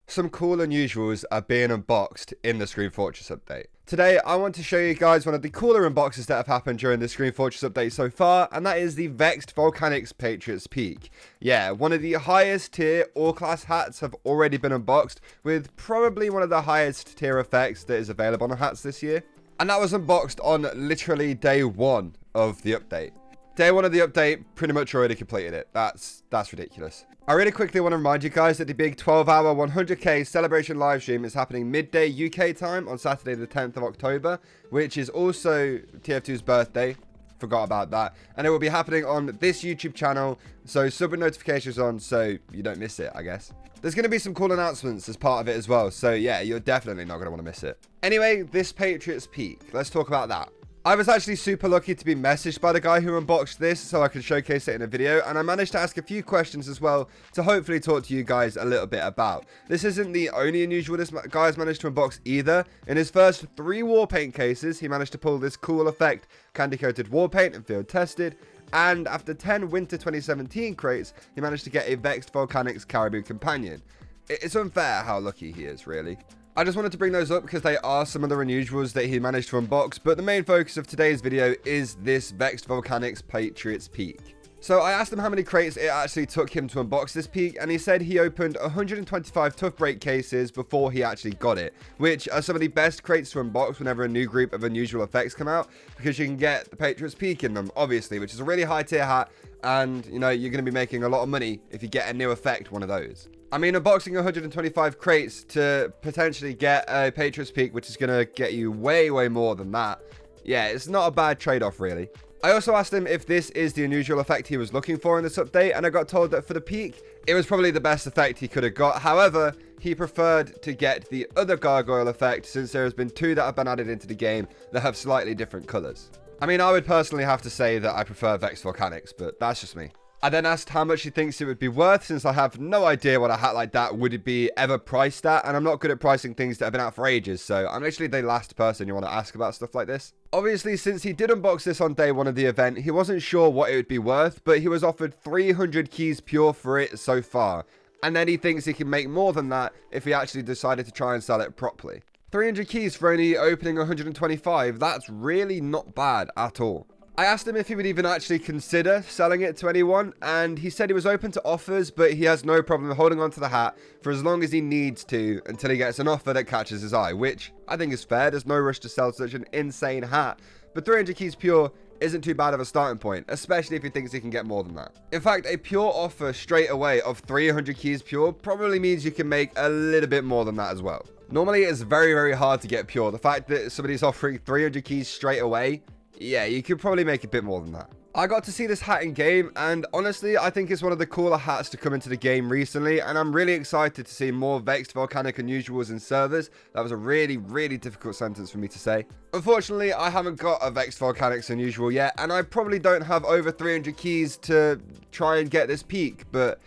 Some cool unusuals are being unboxed in the Screen Fortress update. Today, I want to show you guys one of the cooler unboxes that have happened during the Screen Fortress update so far, and that is the Vexed Volcanics Patriot's Peak. Yeah, one of the highest tier all-class hats have already been unboxed, with probably one of the highest tier effects that is available on the hats this year. And that was unboxed on literally day one of the update. Day one of the update pretty much already completed it. That's ridiculous. I really quickly want to remind you guys that the big 12-hour 100k celebration livestream is happening midday UK time on Saturday the 10th of October, which is also TF2's birthday. Forgot about that. And it will be happening on this YouTube channel, so sub with notifications on so you don't miss it, I guess. There's going to be some cool announcements as part of it as well, so yeah, you're definitely not going to want to miss it. Anyway, this Patriot's Peak, let's talk about that. I was actually super lucky to be messaged by the guy who unboxed this so I could showcase it in a video, and I managed to ask a few questions as well to hopefully talk to you guys a little bit about. This isn't the only unusual this guy has managed to unbox either. In his first 3 war paint cases, he managed to pull this cool effect candy coated war paint and field tested, and after 10 winter 2017 crates, he managed to get a Vexed Volcanics Caribou Companion. It's unfair how lucky he is, really. I just wanted to bring those up because they are some of the unusuals that he managed to unbox, but the main focus of today's video is this Vexed Volcanics Patriot's Peak. So I asked him how many crates it actually took him to unbox this peak, and he said he opened 125 tough break cases before he actually got it, which are some of the best crates to unbox whenever a new group of unusual effects come out, because you can get the Patriot's Peak in them, obviously, which is a really high tier hat, and you know, you're going to be making a lot of money if you get a new effect, one of those. I mean, unboxing 125 crates to potentially get a Patriot's Peak, which is going to get you way more than that. Yeah, it's not a bad trade-off, really. I also asked him if this is the unusual effect he was looking for in this update, and I got told that for the peak, it was probably the best effect he could have got. However, he preferred to get the other gargoyle effect, since there has been 2 that have been added into the game that have slightly different colors. I mean, I would personally have to say that I prefer Vexed Volcanics, but that's just me. I then asked how much he thinks it would be worth, since I have no idea what a hat like that would be ever priced at, and I'm not good at pricing things that have been out for ages, so I'm literally the last person you want to ask about stuff like this. Obviously, since he did unbox this on day one of the event, he wasn't sure what it would be worth, but he was offered 300 keys pure for it so far, and then he thinks he can make more than that if he actually decided to try and sell it properly. 300 keys for only opening 125, that's really not bad at all. I asked him if he would even actually consider selling it to anyone, and he said he was open to offers, but he has no problem holding on to the hat for as long as he needs to until he gets an offer that catches his eye, which I think is fair. There's no rush to sell such an insane hat, but 300 keys pure isn't too bad of a starting point, especially if he thinks he can get more than that. In fact, a pure offer straight away of 300 keys pure probably means you can make a little bit more than that as well. Normally, it's very hard to get pure. The fact that somebody's offering 300 keys straight away, yeah, you could probably make a bit more than that. I got to see this hat in game, and honestly, I think it's one of the cooler hats to come into the game recently, and I'm really excited to see more Vexed Volcanic Unusuals in servers. That was a really difficult sentence for me to say. Unfortunately, I haven't got a Vexed Volcanics Unusual yet, and I probably don't have over 300 keys to try and get this peak, but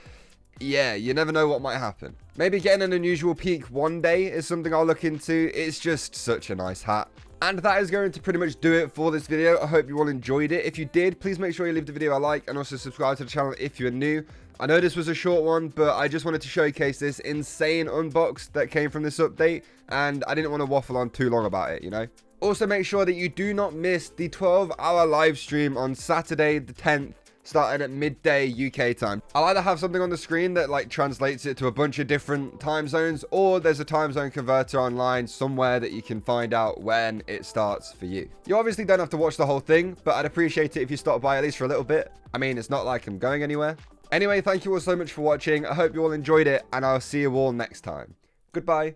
yeah, you never know what might happen. Maybe getting an unusual peak one day is something I'll look into. It's just such a nice hat. And that is going to pretty much do it for this video. I hope you all enjoyed it. If you did, please make sure you leave the video a like and also subscribe to the channel if you're new. I know this was a short one, but I just wanted to showcase this insane unbox that came from this update, and I didn't want to waffle on too long about it, you know. Also, make sure that you do not miss the 12-hour live stream on Saturday the 10th. Starting at midday UK time. I'll either have something on the screen that like translates it to a bunch of different time zones, or there's a time zone converter online somewhere that you can find out when it starts for you. You obviously don't have to watch the whole thing, but I'd appreciate it if you stopped by at least for a little bit. I mean, it's not like I'm going anywhere. Anyway, thank you all so much for watching. I hope you all enjoyed it, and I'll see you all next time. Goodbye.